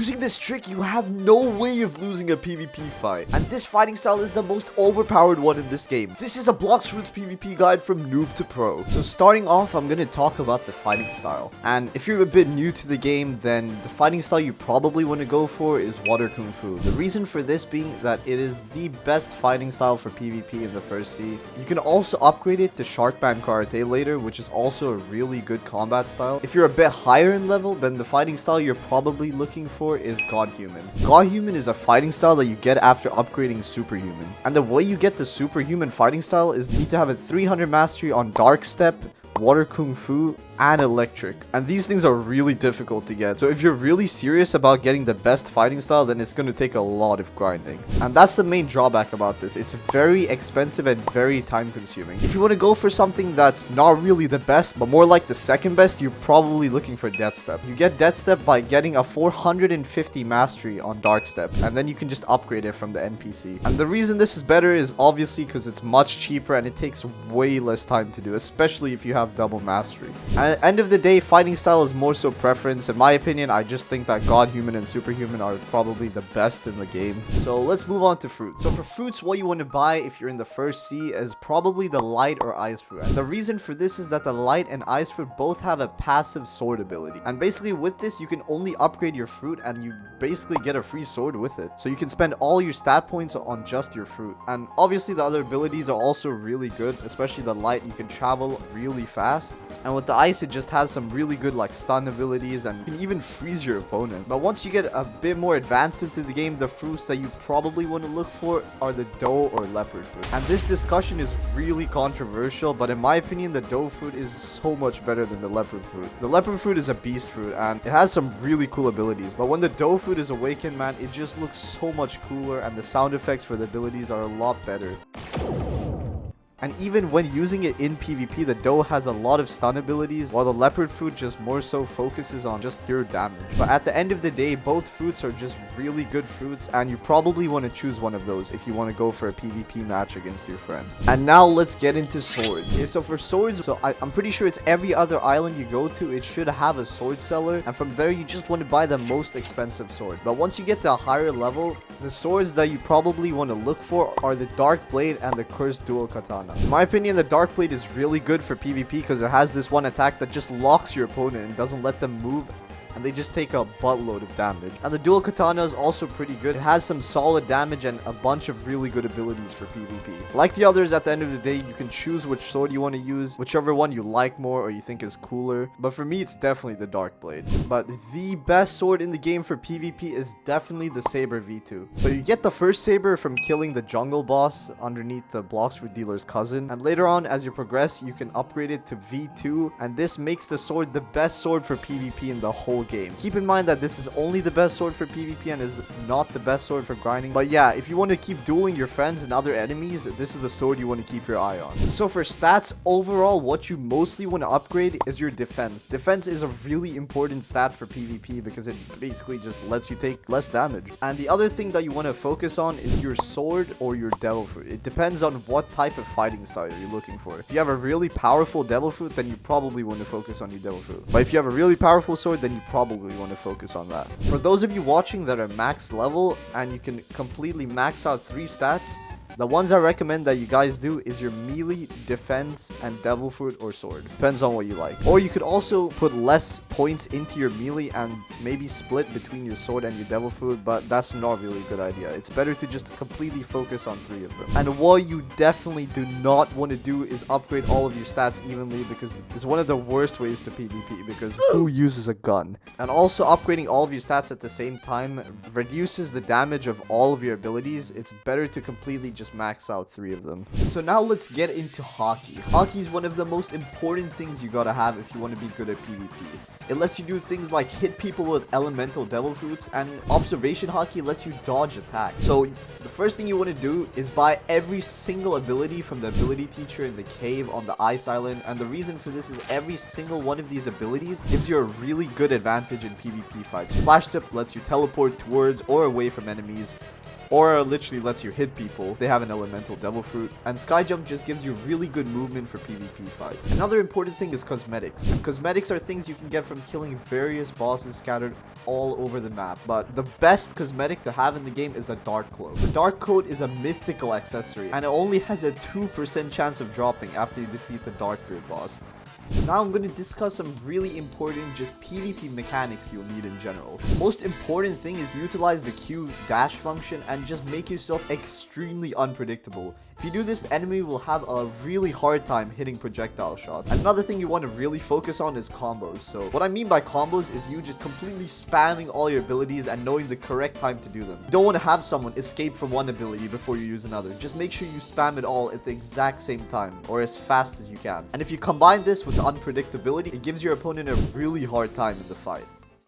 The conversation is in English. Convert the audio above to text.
Using this trick, you have no way of losing a PvP fight. And this fighting style is the most overpowered one in this game. This is a Blox Fruits PvP guide from noob to pro. So starting off, I'm going to talk about the fighting style. And if you're a bit new to the game, then the fighting style you probably want to go for is Water Kung Fu. The reason for this being that it is the best fighting style for PvP in the first sea. You can also upgrade it to Shark Band Karate later, which is also a really good combat style. If you're a bit higher in level, then the fighting style you're probably looking for is God Human. God Human is a fighting style that you get after upgrading Superhuman. And the way you get the Superhuman fighting style is you need to have a 300 mastery on Dark Step, Water Kung Fu, and Electric. And these things are really difficult to get. So if you're really serious about getting the best fighting style, then it's going to take a lot of grinding. And that's the main drawback about this. It's very expensive and very time consuming. If you want to go for something that's not really the best, but more like the second best, you're probably looking for Death Step. You get Death Step by getting a 450 mastery on Dark Step, and then you can just upgrade it from the NPC. And the reason this is better is obviously because it's much cheaper and it takes way less time to do, especially if you have double mastery. And at the end of the day, fighting style is more so preference. In my opinion, I just think that God Human and Superhuman are probably the best in the game. So let's move on to fruits. So for fruits, what you want to buy if you're in the first sea is probably the light or ice fruit. And the reason for this is that the light and ice fruit both have a passive sword ability. And basically with this, you can only upgrade your fruit and you basically get a free sword with it. So you can spend all your stat points on just your fruit. And obviously the other abilities are also really good, especially the light. You can travel really fast. And with the ice, it just has some really good like stun abilities and can even freeze your opponent. But once you get a bit more advanced into the game, the fruits that you probably want to look for are the dough or leopard fruit. And this discussion is really controversial, but in my opinion, the dough fruit is so much better than the leopard fruit. The leopard fruit is a beast fruit and it has some really cool abilities, but when the dough fruit is awakened, man, it just looks so much cooler and the sound effects for the abilities are a lot better. And even when using it in PvP, the dough has a lot of stun abilities, while the leopard fruit just more so focuses on just pure damage. But at the end of the day, both fruits are just really good fruits, and you probably want to choose one of those if you want to go for a PvP match against your friend. And now let's get into swords. Okay, so for swords, I'm pretty sure it's every other island you go to, it should have a sword seller, and from there you just want to buy the most expensive sword. But once you get to a higher level, the swords that you probably want to look for are the Dark Blade and the Cursed Dual Katana. In my opinion, the Dark Blade is really good for PvP because it has this one attack that just locks your opponent and doesn't let them move, and they just take a buttload of damage. And the Dual Katana is also pretty good. It has some solid damage and a bunch of really good abilities for PvP. Like the others, at the end of the day, you can choose which sword you want to use, whichever one you like more or you think is cooler. But for me, it's definitely the Dark Blade. But the best sword in the game for PvP is definitely the Saber V2. So you get the first Saber from killing the jungle boss underneath the Blox Fruit dealer's cousin. And later on, as you progress, you can upgrade it to V2. And this makes the sword the best sword for PvP in the whole game. Keep in mind that this is only the best sword for PvP and is not the best sword for grinding. But yeah, if you want to keep dueling your friends and other enemies, this is the sword you want to keep your eye on. So for stats, overall, what you mostly want to upgrade is your defense. Defense is a really important stat for PvP because it basically just lets you take less damage. And the other thing that you want to focus on is your sword or your devil fruit. It depends on what type of fighting style you're looking for. If you have a really powerful devil fruit, then you probably want to focus on your devil fruit. But if you have a really powerful sword, then you probably want to focus on that. For those of you watching that are max level and you can completely max out 3 stats, the ones I recommend that you guys do is your melee, defense, and devil fruit or sword. Depends on what you like. Or you could also put less points into your melee and maybe split between your sword and your devil fruit, but that's not really a good idea. It's better to just completely focus on 3 of them. And what you definitely do not want to do is upgrade all of your stats evenly, because it's one of the worst ways to PvP, because who uses a gun? And also upgrading all of your stats at the same time reduces the damage of all of your abilities. It's better to completely just max out 3 of them. So now let's get into hockey. Hockey is one of the most important things you gotta have if you want to be good at PvP. It lets you do things like hit people with elemental devil fruits, and observation hockey lets you dodge attacks. So the first thing you want to do is buy every single ability from the ability teacher in the cave on the ice island, and the reason for this is every single one of these abilities gives you a really good advantage in PvP fights. Flash Zip lets you teleport towards or away from enemies, or literally lets you hit people if they have an elemental devil fruit, and sky jump just gives you really good movement for PvP fights. Another important thing is cosmetics, and cosmetics are things you can get from killing various bosses scattered all over the map. But the best cosmetic to have in the game is a dark cloak. The dark coat is a mythical accessory, and it only has a 2% chance of dropping after you defeat the Darkbeard boss. Now I'm going to discuss some really important just PvP mechanics you'll need in general. The most important thing is utilize the Q dash function and just make yourself extremely unpredictable. If you do this, the enemy will have a really hard time hitting projectile shots. Another thing you want to really focus on is combos. So what I mean by combos is you just completely spamming all your abilities and knowing the correct time to do them. You don't want to have someone escape from one ability before you use another. Just make sure you spam it all at the exact same time or as fast as you can. And if you combine this with the unpredictability, it gives your opponent a really hard time in the fight.